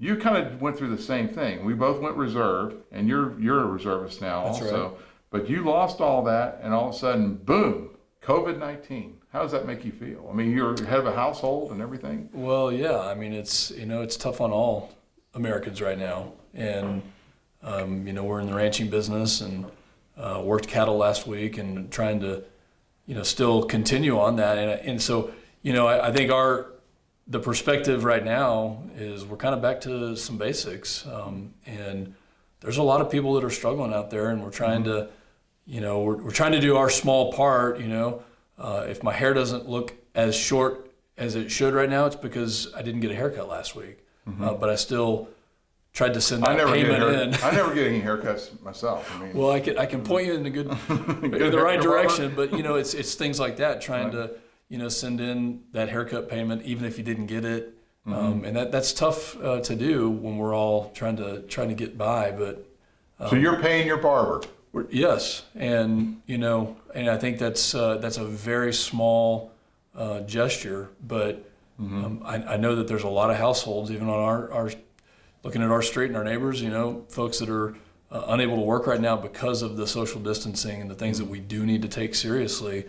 you kind of went through the same thing. We both went reserve, and you're a reservist now That's also. right. But you lost all that, and all of a sudden, boom, COVID-19. How does that make you feel? I mean, you're head of a household and everything. Well, yeah. I mean, it's tough on all Americans right now, and we're in the ranching business and worked cattle last week and trying to still continue on that, and so I think the perspective right now is we're kind of back to some basics, and there's a lot of people that are struggling out there, and we're trying to we're trying to do our small part. If my hair doesn't look as short as it should right now, it's because I didn't get a haircut last week, but I still tried to send that payment in. I never get any haircuts myself. I mean, well, I can point you in the right direction, but it's things like that, trying to send in that haircut payment even if you didn't get it, and that's tough to do when we're all trying to get by. But so you're paying your barber. Yes, and and I think that's a very small gesture, but I know that there's a lot of households, even on our looking at our street and our neighbors, folks that are unable to work right now because of the social distancing and the things that we do need to take seriously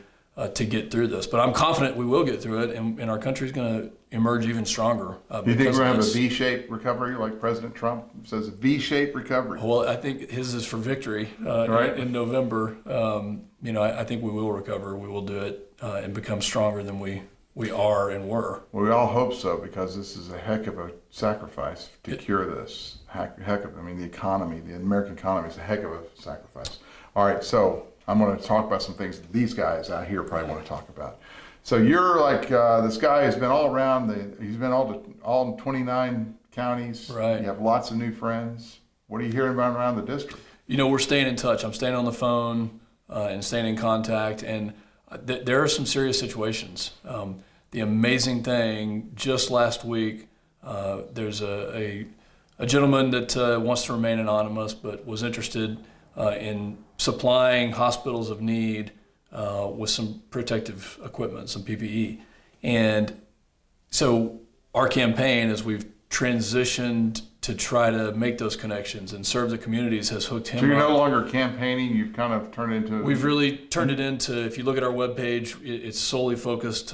to get through this. But I'm confident we will get through it, and our country's going to emerge even stronger. Do you think we're going to have a V-shaped recovery like President Trump says, V-shaped recovery? Well, I think his is for victory right. in November. I think we will recover. We will do it and become stronger than we are and were. Well, we all hope so, because this is a heck of a sacrifice to cure this. The economy, the American economy is a heck of a sacrifice. All right, so I'm going to talk about some things that these guys out here probably want to talk about. So you're like this guy who's been all around. He's been all 29 counties. Right. You have lots of new friends. What are you hearing about around the district? We're staying in touch. I'm staying on the phone and staying in contact, and there are some serious situations. The amazing thing, just last week, there's a gentleman that wants to remain anonymous, but was interested in supplying hospitals of need with some protective equipment, some PPE. And so our campaign, as we've transitioned to try to make those connections and serve the communities, has hooked him up. So you're no longer campaigning, you've kind of turned it into... We've really turned it into, if you look at our webpage, it's solely focused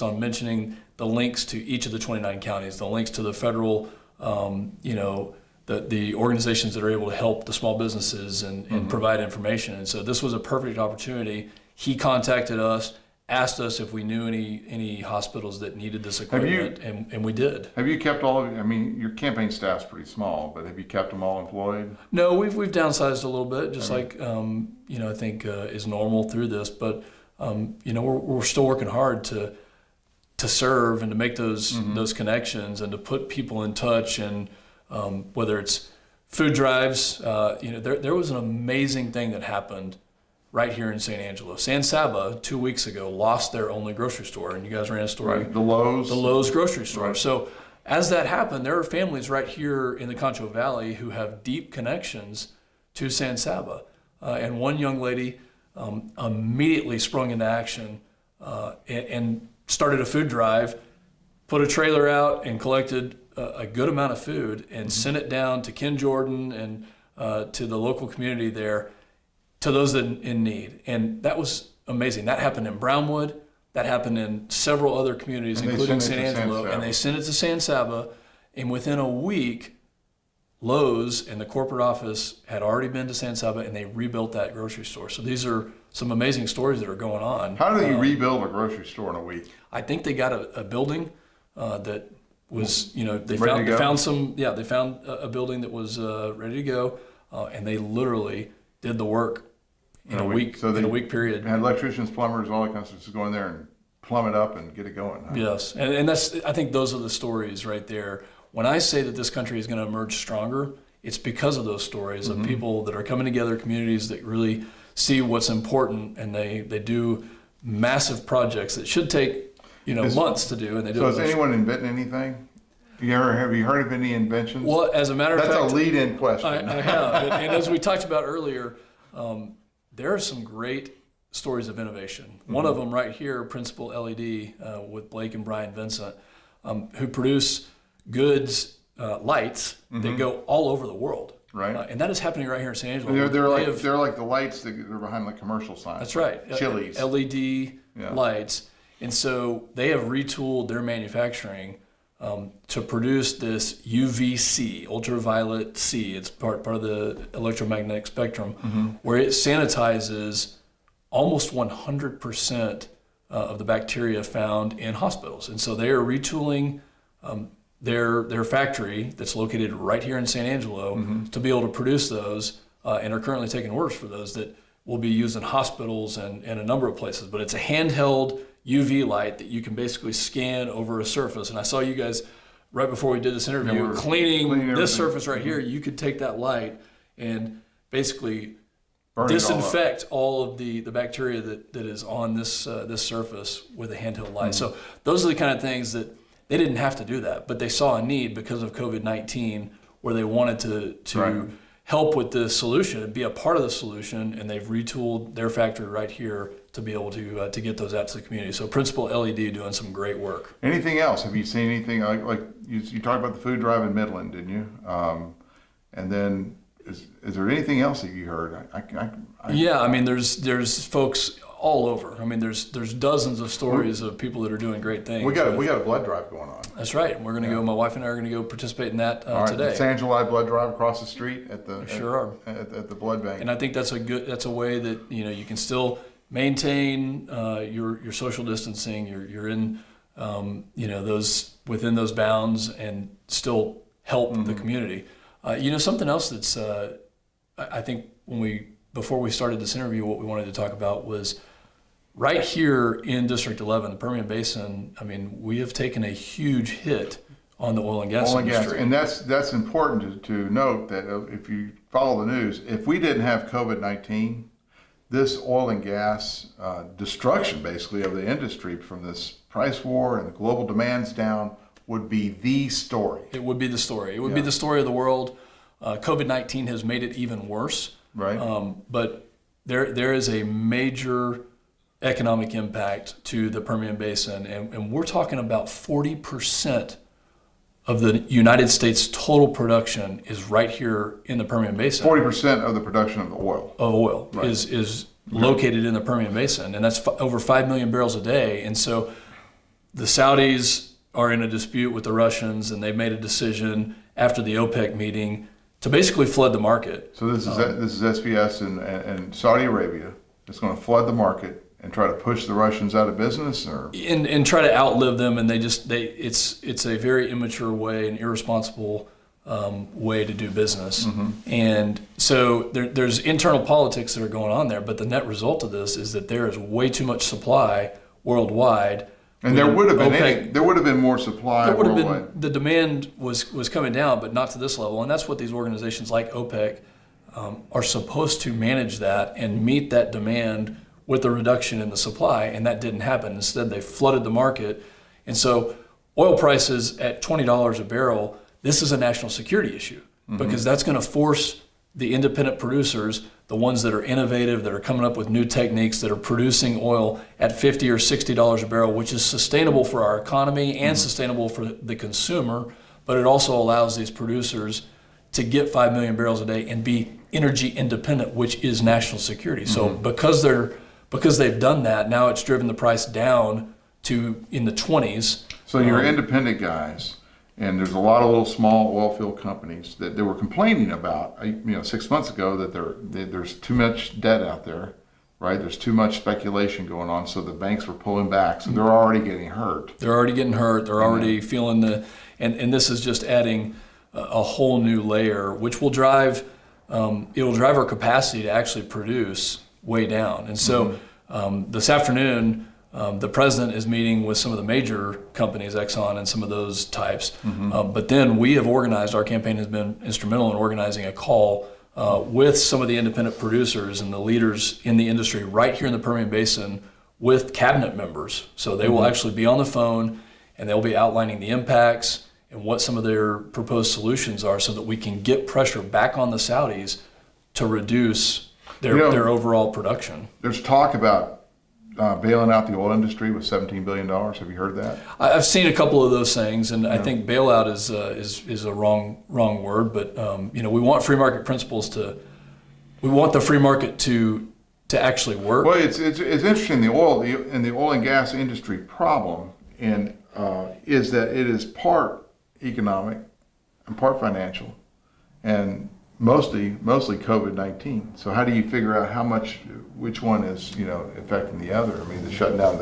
on mentioning the links to each of the 29 counties, the links to the federal, the organizations that are able to help the small businesses and provide information. And so this was a perfect opportunity. He contacted us, asked us if we knew any hospitals that needed this equipment, and we did. Have you kept all of it? I mean, your campaign staff's pretty small, but have you kept them all employed? No, we've downsized a little bit, just like I think is normal through this. But we're still working hard to serve and to make those connections and to put people in touch. And whether it's food drives, there was an amazing thing that happened right here in San Angelo. San Saba 2 weeks ago lost their only grocery store, and you guys ran a story. Right, the Lowe's grocery store. Right. So as that happened, there are families right here in the Concho Valley who have deep connections to San Saba. And one young lady immediately sprung into action and started a food drive, put a trailer out and collected a good amount of food and sent it down to Ken Jordan and to the local community there, to those in need. And that was amazing. That happened in Brownwood. That happened in several other communities, including San Angelo. And they sent it to San Saba. And within a week, Lowe's and the corporate office had already been to San Saba, and they rebuilt that grocery store. So these are some amazing stories that are going on. How do you rebuild a grocery store in a week? I think they got a building that was, they found a building that was ready to go, and they literally did the work in a week. So in a week period. Had electricians, plumbers, all that kind of stuff to go in there and plumb it up and get it going. Huh? Yes, and I think those are the stories right there. When I say that this country is going to emerge stronger, it's because of those stories of people that are coming together, communities that really see what's important, and they do massive projects that should take months to do, and they do. So has anyone invented anything? Have you heard of any inventions? Well, as a matter of fact, that's a lead-in question. I have, and as we talked about earlier, there are some great stories of innovation. One of them right here, Principal LED with Blake and Brian Vincent, who produce goods lights that go all over the world. Right. And that is happening right here in San Angelo. They're like the lights that are behind the commercial signs. That's right. Chili's. LED lights. And so they have retooled their manufacturing to produce this UVC, ultraviolet C. It's part of the electromagnetic spectrum, where it sanitizes almost 100% of the bacteria found in hospitals. And so they are retooling their factory that's located right here in San Angelo to be able to produce those, and are currently taking orders for those that will be used in hospitals and a number of places. But it's a handheld UV light that you can basically scan over a surface. And I saw you guys right before we did this interview cleaning this surface right here. You could take that light and basically disinfect all of the bacteria that is on this surface with a handheld light. So those are the kind of things that they didn't have to do that, but they saw a need because of COVID-19 where they wanted to help with the solution and be a part of the solution, and they've retooled their factory right here to be able to get those out to the community. So Principal LED doing some great work. Anything else? Have you seen anything like you talked about the food drive in Midland, didn't you? And then is there anything else that you heard? Yeah, I mean there's folks all over. I mean there's dozens of stories of people that are doing great things. We got a blood drive going on. That's right. We're going to go. My wife and I are going to go participate in that today. It's Angelo blood drive across the street at the at the blood bank. And I think that's a way that you can still maintain your social distancing. You're in those within those bounds and still help the community. Something else that's I think before we started this interview, what we wanted to talk about was right here in District 11, the Permian Basin. I mean, we have taken a huge hit on the oil and gas industry. And that's important to note that if you follow the news, if we didn't have COVID-19, this oil and gas destruction, basically, of the industry from this price war and the global demands down would be the story. It would be the story. It would be the story of the world. COVID-19 has made it even worse. Right. But there is a major economic impact to the Permian Basin, and we're talking about 40% of the United States total production is right here in the Permian Basin. 40% of the production of the oil. Right. is located in the Permian Basin, and that's over 5 million barrels a day. And so the Saudis are in a dispute with the Russians, and they've made a decision after the OPEC meeting to basically flood the market. So this is SBS and Saudi Arabia that's going to flood the market and try to push the Russians out of business, or and try to outlive them, and it's a very immature way, an irresponsible way to do business. And so there's internal politics that are going on there, but the net result of this is that there is way too much supply worldwide. And there would have been more supply worldwide. The demand was coming down, but not to this level. And that's what these organizations like OPEC are supposed to manage that and meet that demand with a reduction in the supply, and that didn't happen. Instead, they flooded the market. And so oil prices at $20 a barrel, this is a national security issue because that's going to force the independent producers, the ones that are innovative, that are coming up with new techniques, that are producing oil at $50 or $60 a barrel, which is sustainable for our economy and sustainable for the consumer, but it also allows these producers to get 5 million barrels a day and be energy independent, which is national security. So because they've done that, now it's driven the price down to in the 20s. So your independent guys, and there's a lot of little small oil field companies that they were complaining about, 6 months ago that there's too much debt out there, right? There's too much speculation going on, so the banks were pulling back. So they're already getting hurt. They're already feeling and this is just adding a whole new layer, which will drive our capacity to actually produce way down. And so this afternoon, the president is meeting with some of the major companies, Exxon and some of those types. But then we have organized, our campaign has been instrumental in organizing a call with some of the independent producers and the leaders in the industry right here in the Permian Basin with cabinet members. So they will actually be on the phone and they'll be outlining the impacts and what some of their proposed solutions are so that we can get pressure back on the Saudis to reduce their overall production. There's talk about bailing out the oil industry with $17 billion. Have you heard that? I've seen a couple of those things, and I think bailout is a wrong word. But we want free market principles we want the free market to actually work. Well, it's interesting. The oil and gas industry problem is that it is part economic and part financial, and mostly COVID-19. So how do you figure out which one is affecting the other? I mean, the shutting down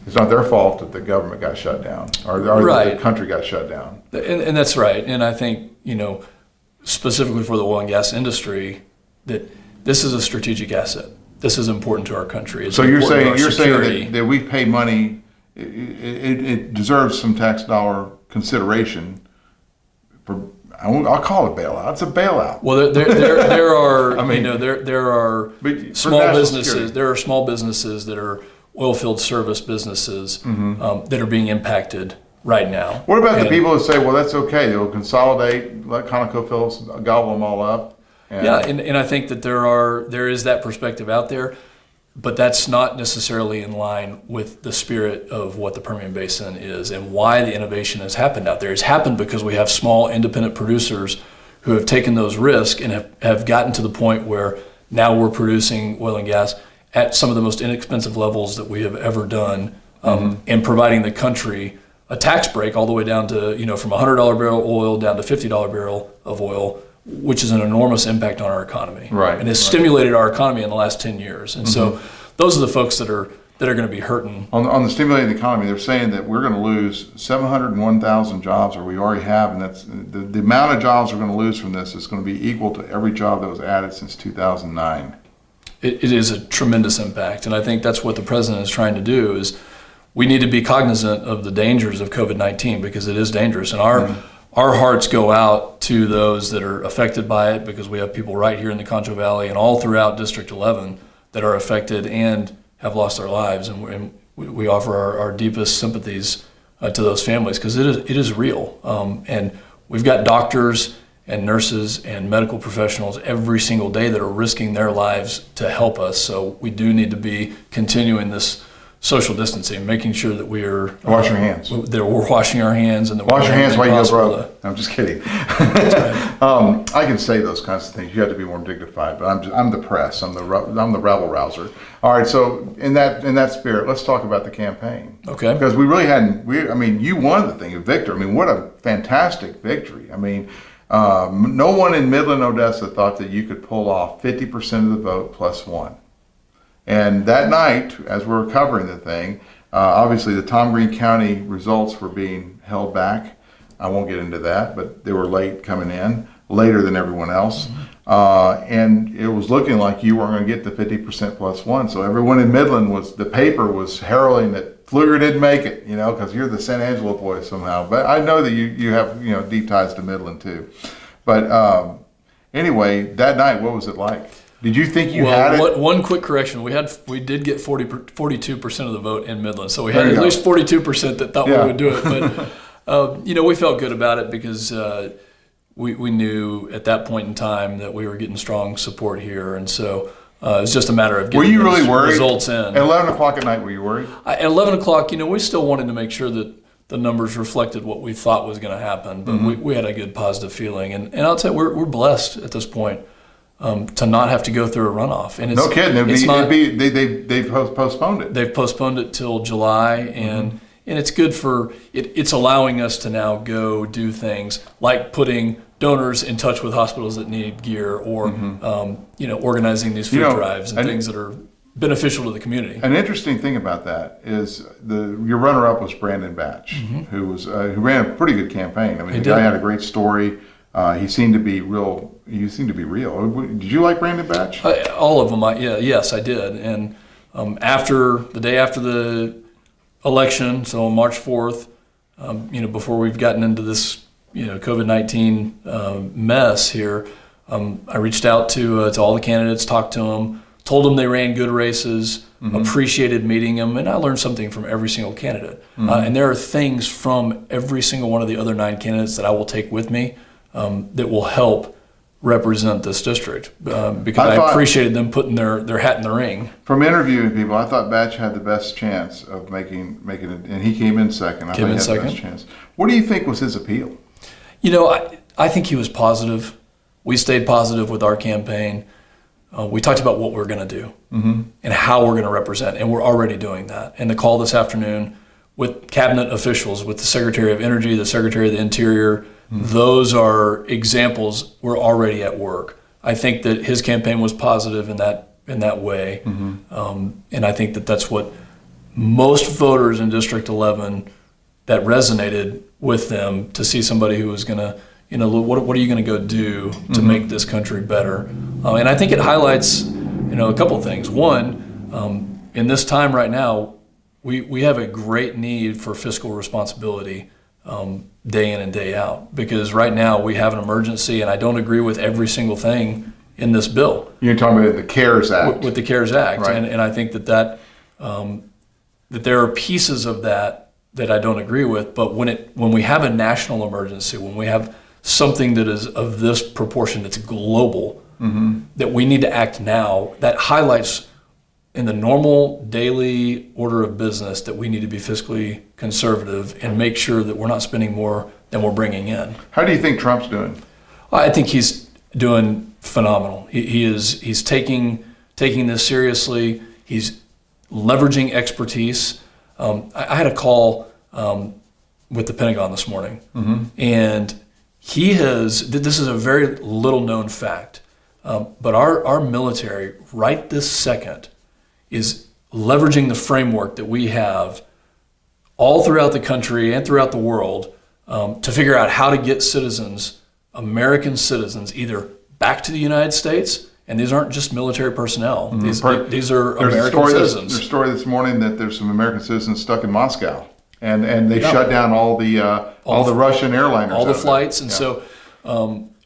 it's not their fault that the government got shut down or right. the country got shut down. And that's right. And I think specifically for the oil and gas industry, that this is a strategic asset. This is important to our country. It's so you're saying security. that we pay money. It deserves some tax dollar consideration for. I'll call it bailout. It's a bailout. Well, there are I mean, there are small businesses. There are small businesses that are oilfield service businesses that are being impacted right now. What about the people that say, well, that's okay, they'll consolidate, let ConocoPhillips gobble them all up? And I think that there is that perspective out there, but that's not necessarily in line with the spirit of what the Permian Basin is and why the innovation has happened out there. It's happened because we have small independent producers who have taken those risks and have gotten to the point where now we're producing oil and gas at some of the most inexpensive levels that we have ever done, and providing the country a tax break all the way down to, from $100 barrel oil down to $50 barrel of oil, which is an enormous impact on our economy. Right. And has stimulated our economy in the last 10 years. And so those are the folks that are going to be hurting. On the stimulating the economy, they're saying that we're going to lose 701,000 jobs, or we already have, and that's the amount of jobs we're going to lose from this is going to be equal to every job that was added since 2009. It is a tremendous impact, and I think that's what the president is trying to do. Is we need to be cognizant of the dangers of COVID-19 because it is dangerous, and our hearts go out to those that are affected by it because we have people right here in the Concho Valley and all throughout District 11 that are affected and have lost their lives, and we offer our deepest sympathies to those families because it is real. And we've got doctors and nurses and medical professionals every single day that are risking their lives to help us. So we do need to be continuing this social distancing, making sure that we are washing our hands. That we're washing our hands and that wash your hands while you go broke. I'm just kidding. I can say those kinds of things. You have to be more dignified, but I'm the press. I'm the rabble rouser. All right. So in that spirit, let's talk about the campaign. Okay. Because we really hadn't. I mean, you won the thing, a victory. I mean, what a fantastic victory. I mean, no one in Midland, Odessa thought that you could pull off 50% of the vote plus one. And that night, as we were covering the thing, obviously the Tom Green County results were being held back. I won't get into that, but they were late coming in, later than everyone else. And it was looking like you weren't going to get the 50% plus one. So everyone in Midland the paper was heralding that Pfluger didn't make it, because you're the San Angelo boy somehow. But I know that you have, deep ties to Midland too. But anyway, that night, what was it like? Did you think you had it? One quick correction: we did get 42% of the vote in Midland, so we had at least 42% that thought we would do it. But we felt good about it because we knew at that point in time that we were getting strong support here, and so it was just a matter of getting results in. At 11 o'clock at night, were you worried? At 11 o'clock, we still wanted to make sure that the numbers reflected what we thought was going to happen, but we had a good positive feeling, and I'll tell you, we're blessed at this point. To not have to go through a runoff, and it's no kidding. They've postponed it. They've postponed it till July, and it's good for it. It's allowing us to now go do things like putting donors in touch with hospitals that need gear, or organizing these food drives and things that are beneficial to the community. An interesting thing about that is your runner-up was Brandon Batch, who ran a pretty good campaign. I mean, the guy had a great story. He seemed to be real. You seemed to be real. Did you like Brandon Batch? All of them. Yes, I did. And the day after the election, so on March 4th, before we've gotten into this, COVID-19 mess here, I reached out to all the candidates, talked to them, told them they ran good races, appreciated meeting them, and I learned something from every single candidate. And there are things from every single one of the other 9 candidates that I will take with me that will help represent this district because I appreciated them putting their hat in the ring. From interviewing people, I thought Batch had the best chance of making it, and he came in second. I thought he had the best chance. What do you think was his appeal? You know, I think he was positive. We stayed positive with our campaign. We talked about what we're going to do and how we're going to represent, and we're already doing that. And the call this afternoon with cabinet officials, with the Secretary of Energy, the Secretary of the Interior, those are examples. We're already at work. I think that his campaign was positive in that way, and I think that that's what most voters in District 11 that resonated with them, to see somebody who was going to, what are you going to go do to make this country better? And I think it highlights, a couple of things. One, in this time right now, we have a great need for fiscal responsibility day in and day out, because right now we have an emergency, and I don't agree with every single thing in this bill. You're talking about the CARES Act. With the CARES Act, right. And I think that there are pieces of that I don't agree with, but when we have a national emergency, when we have something that is of this proportion, that's global, that we need to act now, that highlights in the normal daily order of business that we need to be fiscally conservative and make sure that we're not spending more than we're bringing in. How do you think Trump's doing? I think he's doing phenomenal. He's taking this seriously. He's leveraging expertise. I had a call with the Pentagon this morning, and this is a very little known fact, but our military right this second is leveraging the framework that we have all throughout the country and throughout the world to figure out how to get American citizens, either back to the United States, and these aren't just military personnel. These are American citizens. There's a story this morning that there's some American citizens stuck in Moscow, and they shut down all the Russian airliners, all the flights, and so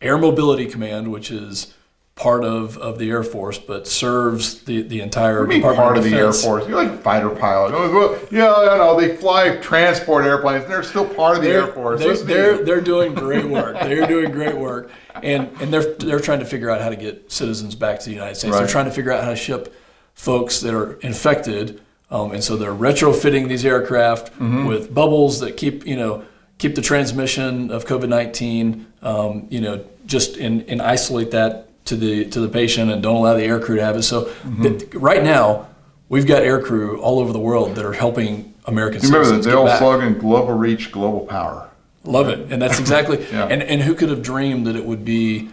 Air Mobility Command, which is part of the Air Force, but serves the entire Department part of the Air Defense. Force. You're like fighter pilot. Well, yeah, they fly transport airplanes. They're still part of the Air Force. They're doing great work. They're doing great work, and they're trying to figure out how to get citizens back to the United States. Right. They're trying to figure out how to ship folks that are infected, and so they're retrofitting these aircraft with bubbles that keep the transmission of COVID-19, just and isolate that to the patient and don't allow the air crew to have it. So right now, we've got air crew all over the world that are helping American citizens Remember the old back. slogan, global reach, global power. Love it. And that's exactly, Yeah. and who could have dreamed that it would be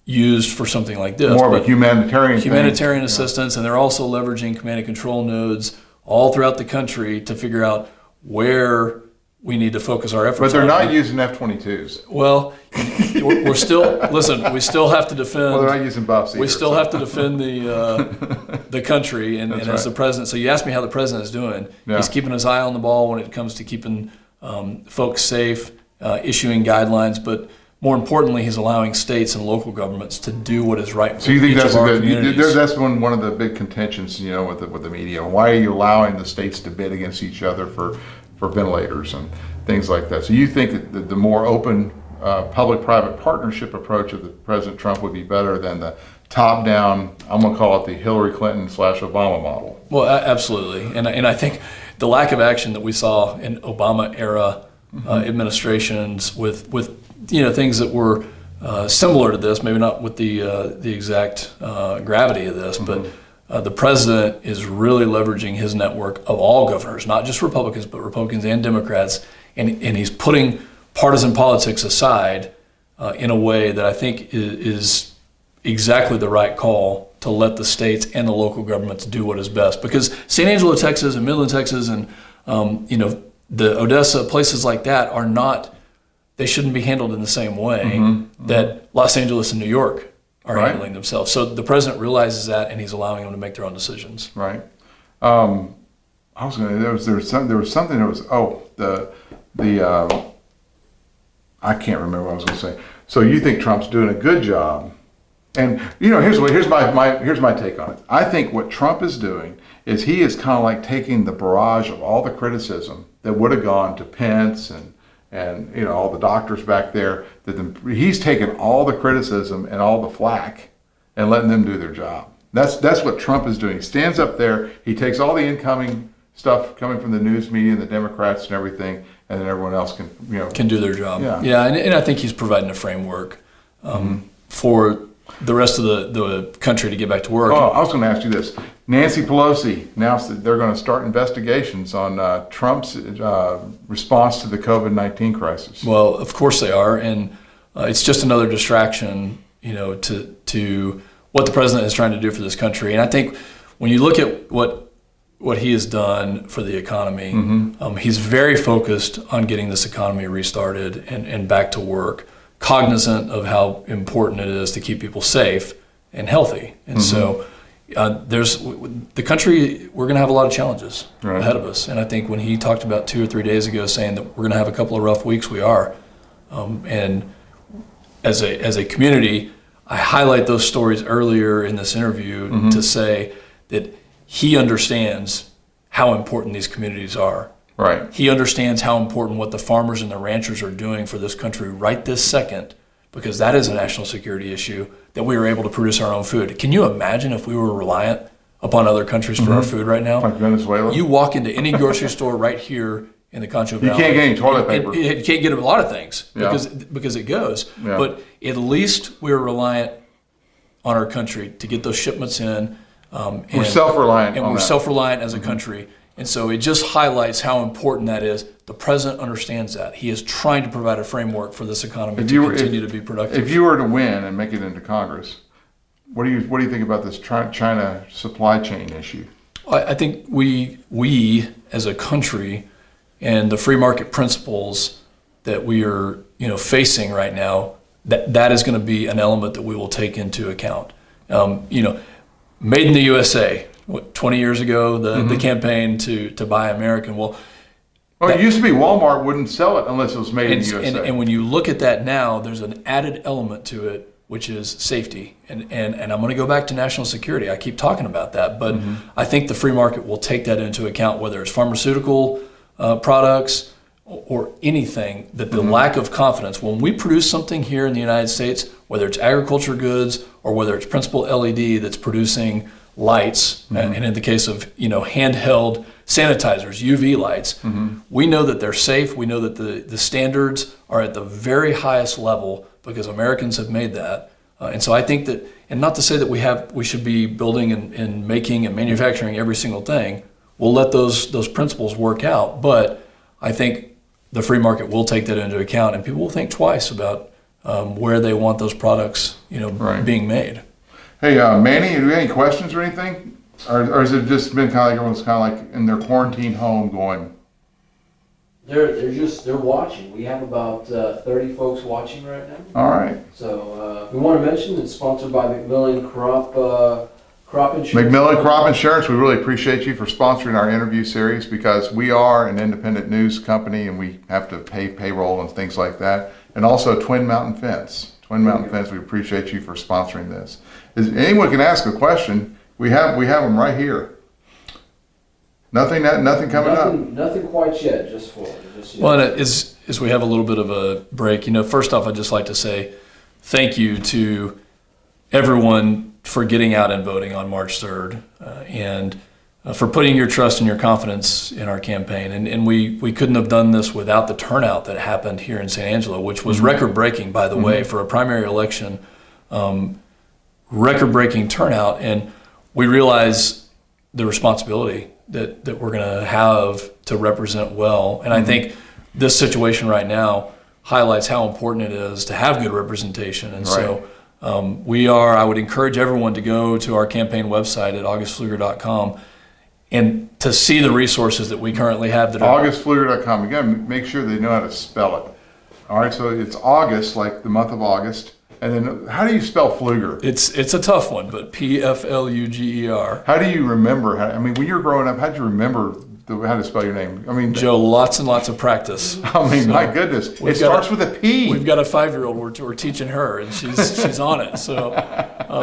used for something like this? More of a humanitarian assistance, and they're also leveraging command and control nodes all throughout the country to figure out where we need to focus our efforts. But they're not using F-22s. Well, we still have to defend. Well, they're not using buffs either. We still have to defend the country, and as the president. So you asked me how the president is doing. Yeah. He's keeping his eye on the ball when it comes to keeping folks safe, issuing guidelines, but more importantly, he's allowing states and local governments to do what is right for So you think each that's of our communities. that's one of the big contentions, with the media. Why are you allowing the states to bid against each other for ventilators and things like that? So you think that the more open public-private partnership approach of the President Trump would be better than the top-down, I'm going to call it the Hillary Clinton/Obama model? Well, absolutely, and I think the lack of action that we saw in Obama-era administrations with things that were similar to this, maybe not with the exact gravity of this, but the president is really leveraging his network of all governors, not just Republicans, but Republicans and Democrats, and he's putting partisan politics aside in a way that I think is exactly the right call to let the states and the local governments do what is best. Because San Angelo, Texas, and Midland, Texas, and the Odessa, places like that are not. They shouldn't be handled in the same way that Los Angeles and New York are handling themselves. So the president realizes that, and he's allowing them to make their own decisions. Right. I was going to. There was something that was. I can't remember what I was going to say. So you think Trump's doing a good job? And here's my take on it. I think what Trump is doing is he is kind of like taking the barrage of all the criticism that would have gone to Pence and all the doctors back there. He's taken all the criticism and all the flack and letting them do their job. That's what Trump is doing. He stands up there, he takes all the incoming stuff coming from the news media and the Democrats and everything, and then everyone else can do their job. Yeah, and I think he's providing a framework for the rest of the country to get back to work. Oh, I was going to ask you this. Nancy Pelosi announced that they're going to start investigations on Trump's response to the COVID-19 crisis. Well, of course they are, and it's just another distraction, to what the president is trying to do for this country. And I think when you look at what he has done for the economy, he's very focused on getting this economy restarted and back to work, cognizant of how important it is to keep people safe and healthy. And so there's the country, we're going to have a lot of challenges ahead of us. And I think when he talked about 2 or 3 days ago saying that we're going to have a couple of rough weeks, we are. And as a community, I highlight those stories earlier in this interview to say that he understands how important these communities are. Right. He understands how important what the farmers and the ranchers are doing for this country right this second, because that is a national security issue, that we were able to produce our own food. Can you imagine if we were reliant upon other countries for our food right now? Like Venezuela? You walk into any grocery store right here in the Concho Valley. You can't get any toilet paper. You can't get a lot of things because it goes. Yeah. But at least we're reliant on our country to get those shipments in. We're self-reliant. And we're self-reliant as a country. And so it just highlights how important that is. The president understands that. He is trying to provide a framework for this economy to continue to be productive. If you were to win and make it into Congress, what do you think about this China supply chain issue? I think we as a country and the free market principles that we are facing right now, that is going to be an element that we will take into account. Made in the USA. 20 years ago, the campaign to buy American. Well, it used to be Walmart wouldn't sell it unless it was made in the USA. And when you look at that now, there's an added element to it, which is safety. And I'm going to go back to national security. I keep talking about that, but I think the free market will take that into account, whether it's pharmaceutical products or anything, that the lack of confidence. When we produce something here in the United States, whether it's agriculture goods or whether it's Principal LED that's producing lights, and in the case of handheld sanitizers, UV lights, we know that they're safe. We know that the standards are at the very highest level because Americans have made that. And so I think that, and not to say that we should be building and making and manufacturing every single thing. We'll let those principles work out, but I think the free market will take that into account, and people will think twice about where they want those products, being made. Hey, Manny, do you have any questions or anything? Or has it just been kind of like everyone's kind of like in their quarantine home going? They're watching. We have about 30 folks watching right now. All right. So we want to mention it's sponsored by Macmillan Crop Insurance. Macmillan Crop Insurance, we really appreciate you for sponsoring our interview series because we are an independent news company and we have to pay payroll and things like that. And also Twin Mountain Fence. Twin Mountain Fence, we appreciate you for sponsoring this. Anyone can ask a question. We have them right here. Nothing coming up. Nothing quite yet. Just Well, as we have a little bit of a break, first off, I'd just like to say thank you to everyone for getting out and voting on March 3rd, and for putting your trust and your confidence in our campaign. And we couldn't have done this without the turnout that happened here in San Angelo, which was record-breaking, by the way, for a primary election. Record-breaking turnout, and we realize the responsibility that we're going to have to represent well. And I think this situation right now highlights how important it is to have good representation. And so I would encourage everyone to go to our campaign website at augustpfluger.com and to see the resources that we currently have. Augustpfluger.com. You got to make sure they know how to spell it. All right, so it's August, like the month of August. And then, how do you spell Pfluger? It's a tough one, but Pfluger. How do you remember? When you were growing up, how did you remember how to spell your name? Joe, lots and lots of practice. My goodness, it starts with a P. We've got a 5-year-old. We're teaching her, and she's on it. So,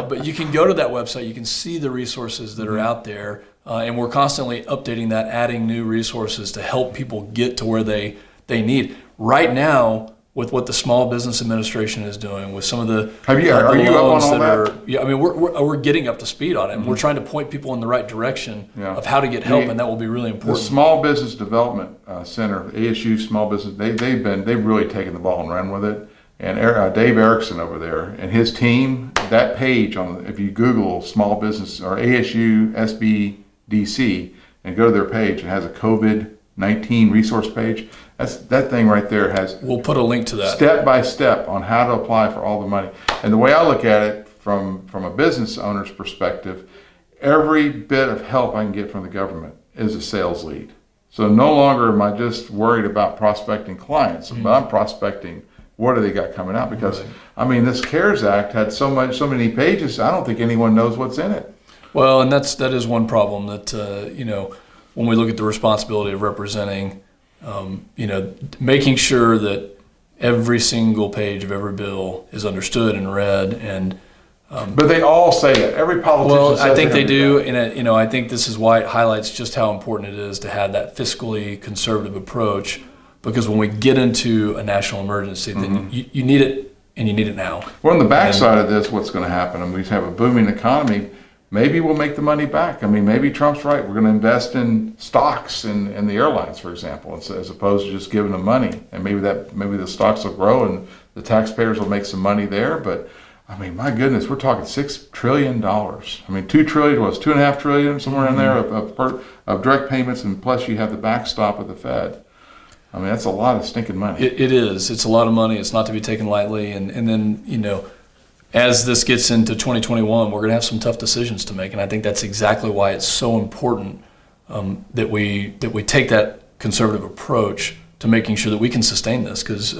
but you can go to that website. You can see the resources that are out there, and we're constantly updating that, adding new resources to help people get to where they need. right now, with what the Small Business Administration is doing, with some of the are you up on all that? Yeah, I mean, we're getting up to speed on it. We're trying to point people in the right direction of how to get help, and that will be really important. The Small Business Development Center, ASU Small Business, they've really taken the ball and run with it. And Dave Erickson over there and his team, that page if you Google Small Business or ASU SBDC and go to their page, it has a COVID-19 resource page. That thing right there has. We'll put a link to that. Step by step on how to apply for all the money. And the way I look at it from a business owner's perspective, every bit of help I can get from the government is a sales lead. So no longer am I just worried about prospecting clients, but I'm prospecting what do they got coming out, because I mean, this CARES Act had so many pages, I don't think anyone knows what's in it. Well, and that is one problem that when we look at the responsibility of representing, making sure that every single page of every bill is understood and read. And but they all say that. Every politician says I think they do, and I think this is why it highlights just how important it is to have that fiscally conservative approach, because when we get into a national emergency, then you need it, and you need it now. Well, on the backside of this, what's going to happen? And we have a booming economy. Maybe we'll make the money back. I mean, maybe Trump's right. We're going to invest in stocks in the airlines, for example, as opposed to just giving them money. And maybe the stocks will grow and the taxpayers will make some money there. But I mean, my goodness, we're talking $6 trillion. I mean, $2 trillion was $2.5 trillion somewhere in there of direct payments, and plus you have the backstop of the Fed. I mean, that's a lot of stinking money. It is. It's a lot of money. It's not to be taken lightly. And then, as this gets into 2021, we're going to have some tough decisions to make. And I think that's exactly why it's so important that we take that conservative approach to making sure that we can sustain this, because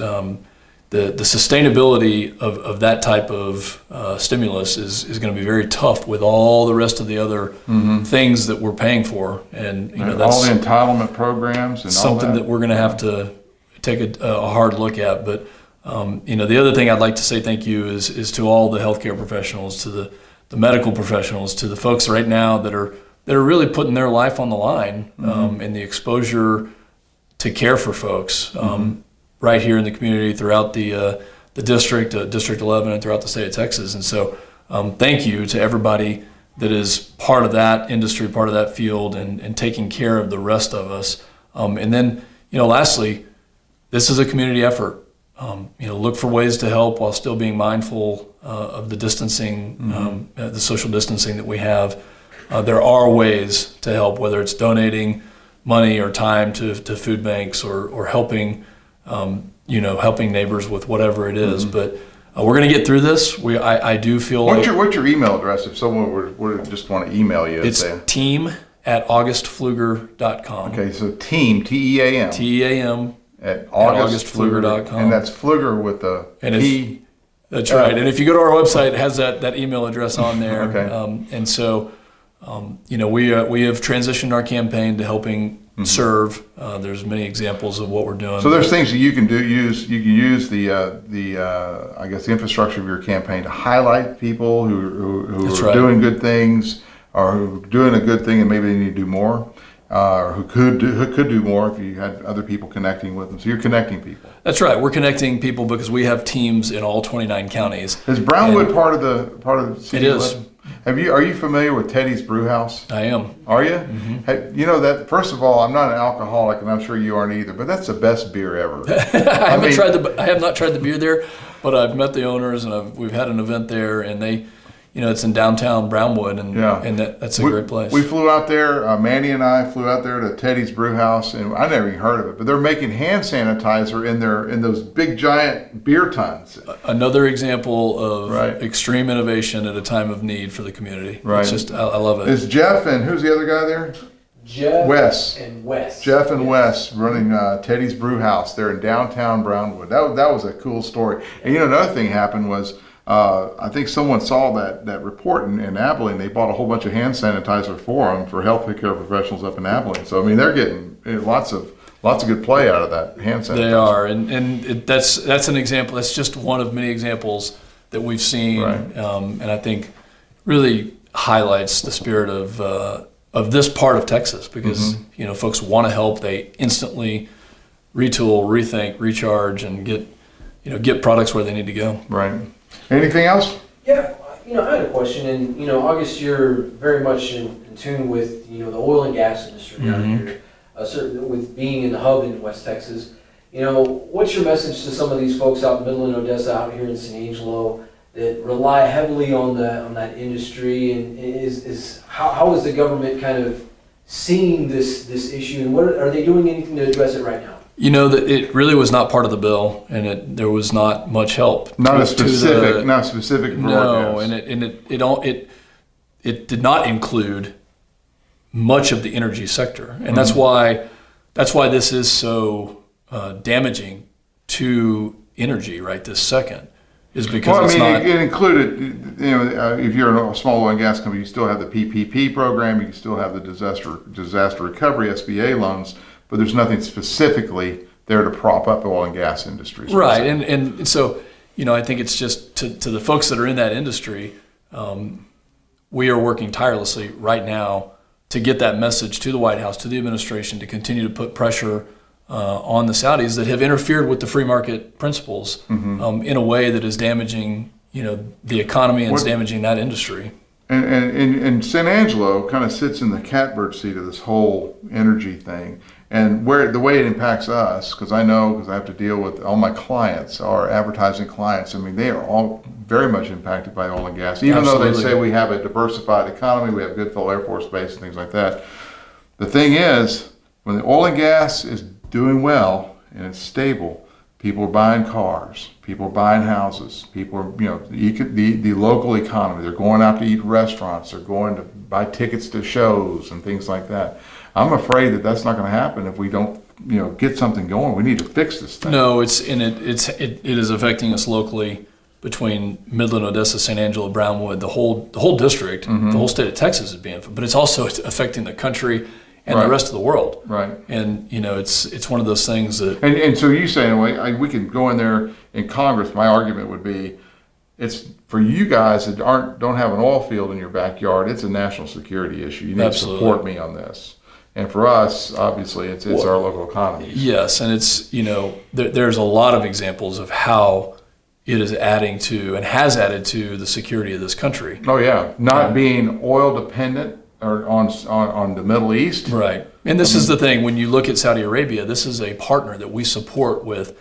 the sustainability of that type of stimulus is going to be very tough with all the rest of the other things that we're paying for. And that's all the entitlement programs and something all that we're going to have to take a hard look at. But the other thing I'd like to say thank you is to all the healthcare professionals, to the medical professionals, to the folks right now that are really putting their life on the line and the exposure to care for folks right here in the community, throughout the district, District 11, and throughout the state of Texas. And so thank you to everybody that is part of that industry, part of that field, and taking care of the rest of us. And then, lastly, this is a community effort. Look for ways to help while still being mindful of the distancing, the social distancing that we have. There are ways to help, whether it's donating money or time to food banks or helping, helping neighbors with whatever it is. But we're going to get through this. I do feel what's your email address if someone would just want to email you? It's team@augustpfluger.com. Okay, so team, T-E-A-M. T-E-A-M. At augustpfluger.com. And that's Pfluger with a P. That's right. And if you go to our website, it has that email address on there. Okay. And so, we have transitioned our campaign to helping serve. There's many examples of what we're doing. So there's things that you can use. You can use the I guess the infrastructure of your campaign to highlight people who are doing good things, or who are doing a good thing and maybe they need to do more. Or who could do more if you had other people connecting with them. So you're connecting people. That's right. We're connecting people because we have teams in all 29 counties. Is Brownwood part of the It is. Are you familiar with Teddy's Brew House? I am. Are you? Hey, that, first of all, I'm not an alcoholic, and I'm sure you aren't either, but that's the best beer ever. I have not tried the beer there, but I've met the owners, and we've had an event there, and they, it's in downtown Brownwood, and that's a great place. We flew out there, Mandy and I flew out there to Teddy's Brew House, and I never even heard of it, but they're making hand sanitizer in those big giant beer tons. Another example of extreme innovation at a time of need for the community. Right. It's just, I love it. Is Jeff and who's the other guy there? Wes. Jeff and Wes running Teddy's Brew House there in downtown Brownwood. That was a cool story. And another thing happened was, I think someone saw that report in Abilene. They bought a whole bunch of hand sanitizer for them, for healthcare professionals up in Abilene. So I mean, they're getting lots of good play out of that hand sanitizer. They are, and that's an example. That's just one of many examples that we've seen, and I think really highlights the spirit of this part of Texas, because folks want to help. They instantly retool, rethink, recharge, and get products where they need to go. Right. Anything else? Yeah, I had a question, and August, you're very much in tune with the oil and gas industry out here, certainly with being in the hub in West Texas. What's your message to some of these folks out in Midland, Odessa, out here in San Angelo that rely heavily on that industry, and how is the government kind of seeing this issue, and what are they doing anything to address it right now? That it really was not part of the bill, and there was not much help. Not specific. For no, and it did not include much of the energy sector, and that's why this is so damaging to energy right this second. Is because it included, if you're a small oil and gas company, you still have the PPP program, you still have the disaster recovery SBA loans, but there's nothing specifically there to prop up the oil and gas industry. Right, and so I think it's just to the folks that are in that industry, we are working tirelessly right now to get that message to the White House, to the administration, to continue to put pressure on the Saudis that have interfered with the free market principles in a way that is damaging, the economy and is damaging that industry. And San Angelo kind of sits in the catbird seat of this whole energy thing, and the way it impacts us, because I have to deal with all my clients, our advertising clients. They are all very much impacted by oil and gas, even Absolutely. though they say we have a diversified economy, we have Goodfellow Air Force Base and things like that. The thing is, when the oil and gas is doing well and it's stable, people are buying cars, people are buying houses, people are, the local economy, they're going out to eat restaurants, they're going to buy tickets to shows and things like that. I'm afraid that that's not going to happen if we don't, get something going. We need to fix this thing. No, it is affecting us locally between Midland, Odessa, San Angelo, Brownwood, the whole district, the whole state of Texas is being, but it's also affecting the country and the rest of the world. Right. And, it's one of those things that... And so you say, we can go in there in Congress, my argument would be, it's for you guys that don't have an oil field in your backyard, it's a national security issue. You need Absolutely. to support me on this. And for us, obviously, it's our local economy. Yes, and it's, there's a lot of examples of how it is adding to and has added to the security of this country. Oh, yeah. Not being oil dependent or on the Middle East. Right. And this is the thing, when you look at Saudi Arabia, this is a partner that we support with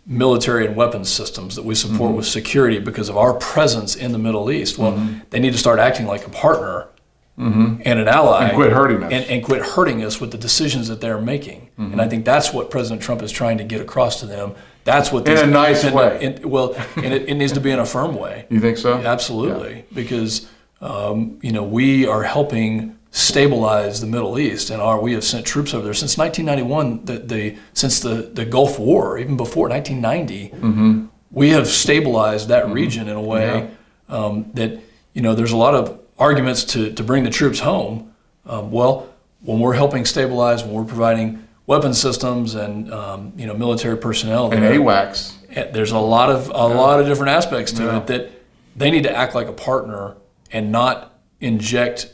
military and weapons systems, that we support with security because of our presence in the Middle East. Well, they need to start acting like a partner and an ally. And quit hurting us. And quit hurting us with the decisions that they're making. And I think that's what President Trump is trying to get across to them. That's what in a nice way. It needs to be in a firm way. You think so? Absolutely. Yeah. Because we are helping stabilize the Middle East, and we have sent troops over there since 1991. Since the Gulf War, even before 1990, we have stabilized that region in a way that there's a lot of arguments to bring the troops home. Well, when we're helping stabilize, when we're providing weapon systems and military personnel, and AWACS, there's a lot of different aspects to it that they need to act like a partner and not inject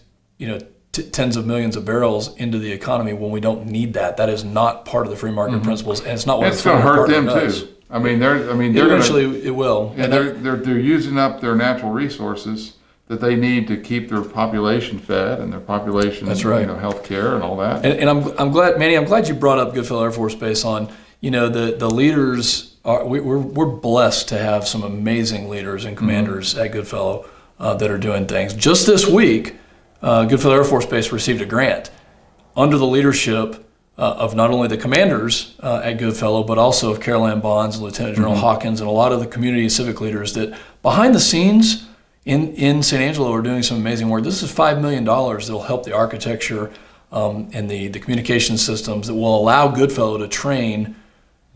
tens of millions of barrels into the economy when we don't need that. That is not part of the free market principles, and it's not what it's going to hurt them does. too. They're eventually it will. And they're using up their natural resources that they need to keep their population fed and their population, That's right. Health care and all that. And I'm glad, Manny. I'm glad you brought up Goodfellow Air Force Base on. The leaders we're blessed to have some amazing leaders and commanders at Goodfellow that are doing things. Just this week, Goodfellow Air Force Base received a grant under the leadership of not only the commanders at Goodfellow, but also of Carol Ann Bonds and Lieutenant General Hawkins and a lot of the community and civic leaders that behind the scenes in San Angelo are doing some amazing work. This is $5 million that will help the architecture and the communication systems that will allow Goodfellow to train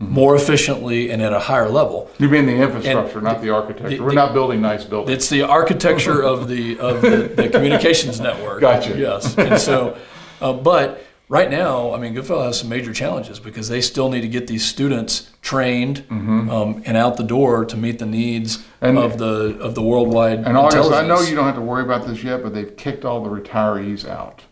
more efficiently and at a higher level. You mean the infrastructure, not the architecture. We're not building nice buildings. It's the architecture of the communications network. Gotcha. Yes. And so, but right now, Goodfellow has some major challenges because they still need to get these students trained and out the door to meet the needs of the worldwide and August, intelligence. I know you don't have to worry about this yet, but they've kicked all the retirees out.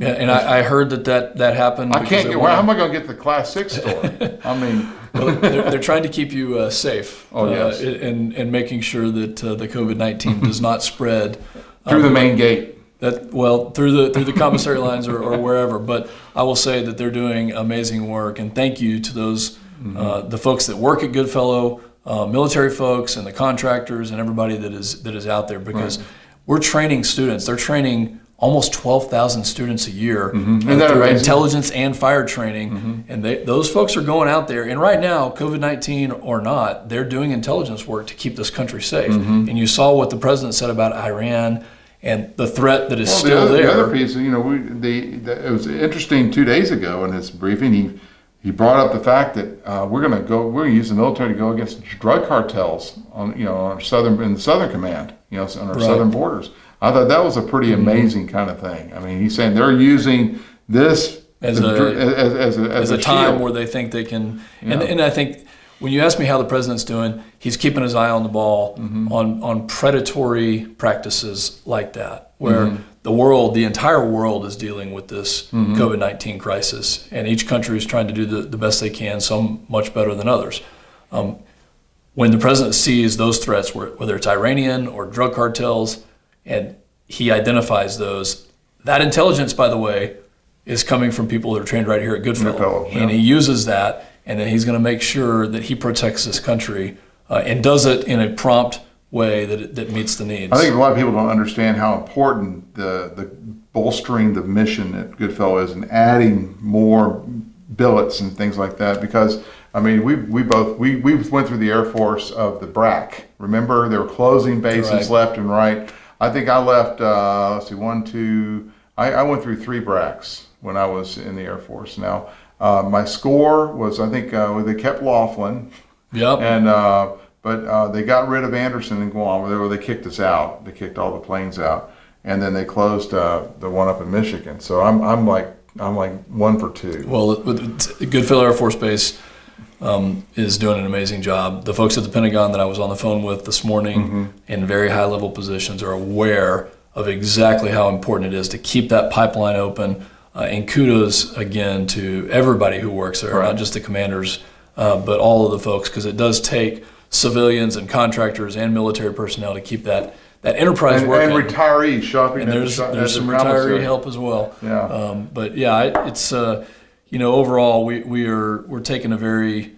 Yeah, and I heard that happened. I can't get. How am I going to get to the Class 6 store? I mean, well, they're trying to keep you safe. Oh, yes. And making sure that the COVID-19 does not spread through the main gate. Through the commissary lines or wherever. But I will say that they're doing amazing work, and thank you to those the folks that work at Goodfellow, military folks, and the contractors, and everybody that is out there, because we're training students. They're training almost 12,000 students a year through intelligence and fire training, and those folks are going out there. And right now, COVID-19 or not, they're doing intelligence work to keep this country safe. And you saw what the president said about Iran and the threat that is still there. The other piece, it was interesting 2 days ago in his briefing. He brought up the fact that we're going to use the military to go against drug cartels in the Southern Command, on our southern borders. I thought that was a pretty amazing kind of thing. I mean, he's saying they're using this as a time shield. where they think they can. And I think when you ask me how the president's doing, he's keeping his eye on the ball on predatory practices like that, where the entire world is dealing with this COVID-19 crisis, and each country is trying to do the best they can, some much better than others. When the president sees those threats, whether it's Iranian or drug cartels, and he identifies those, that intelligence, by the way, is coming from people that are trained right here at Goodfellow. And he uses that, and then he's going to make sure that he protects this country and does it in a prompt way that meets the needs. I think a lot of people don't understand how important the bolstering the mission at Goodfellow is, and adding more billets and things like that, because I mean, we went through the Air Force of the BRAC. Remember, they were closing bases left and right. I think I left, I went through 3 BRACs when I was in the Air Force. Now, my score was, I think, they kept Laughlin. Yep. And, but they got rid of Anderson and Guam, where they kicked us out. They kicked all the planes out. And then they closed the one up in Michigan. So I'm like 1 for 2. Well, Goodfellow Air Force Base is doing an amazing job. The folks at the Pentagon that I was on the phone with this morning in very high-level positions are aware of exactly how important it is to keep that pipeline open. And kudos, again, to everybody who works there, not just the commanders, but all of the folks, because it does take civilians and contractors and military personnel to keep that enterprise working. And retirees shopping. And there's some retiree help as well. Yeah. But yeah, it's overall we're taking a very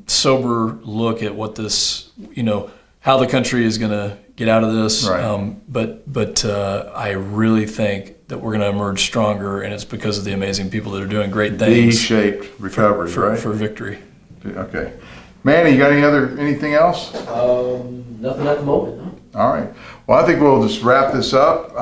sober look at what this, how the country is going to get out of this. Right. But I really think that we're going to emerge stronger, and it's because of the amazing people that are doing great things. V-shaped recovery, for victory. Okay. Manny, you got anything else? Nothing at the moment, no. All right. Well, I think we'll just wrap this up.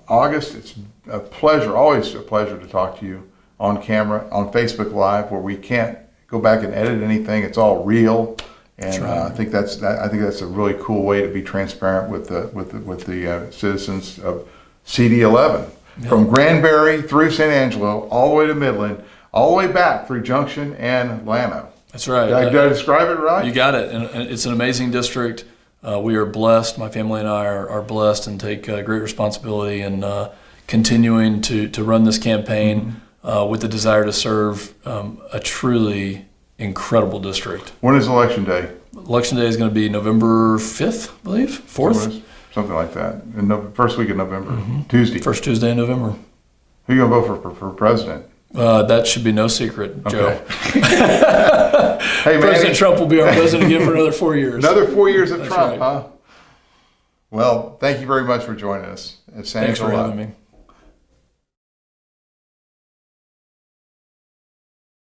August, it's a pleasure, always a pleasure to talk to you on camera, on Facebook Live, where we can't go back and edit anything. It's all real, and I think that's a really cool way to be transparent with the citizens of CD11, from Granbury through San Angelo, all the way to Midland, all the way back through Junction and Llano. That's right. Did I describe it right? You got it. And it's an amazing district. We are blessed. My family and I are blessed and take great responsibility in continuing to run this campaign with the desire to serve a truly incredible district. When is Election Day? Election Day is going to be November 5th, I believe, 4th? Something like that. In the first week of November, Tuesday. First Tuesday in November. Who are you going to vote for president? That should be no secret, Joe. Hey, President Trump will be our president again for another 4 years. Another 4 years of That's Trump, right. huh? Well, thank you very much for joining us. Thanks for having me.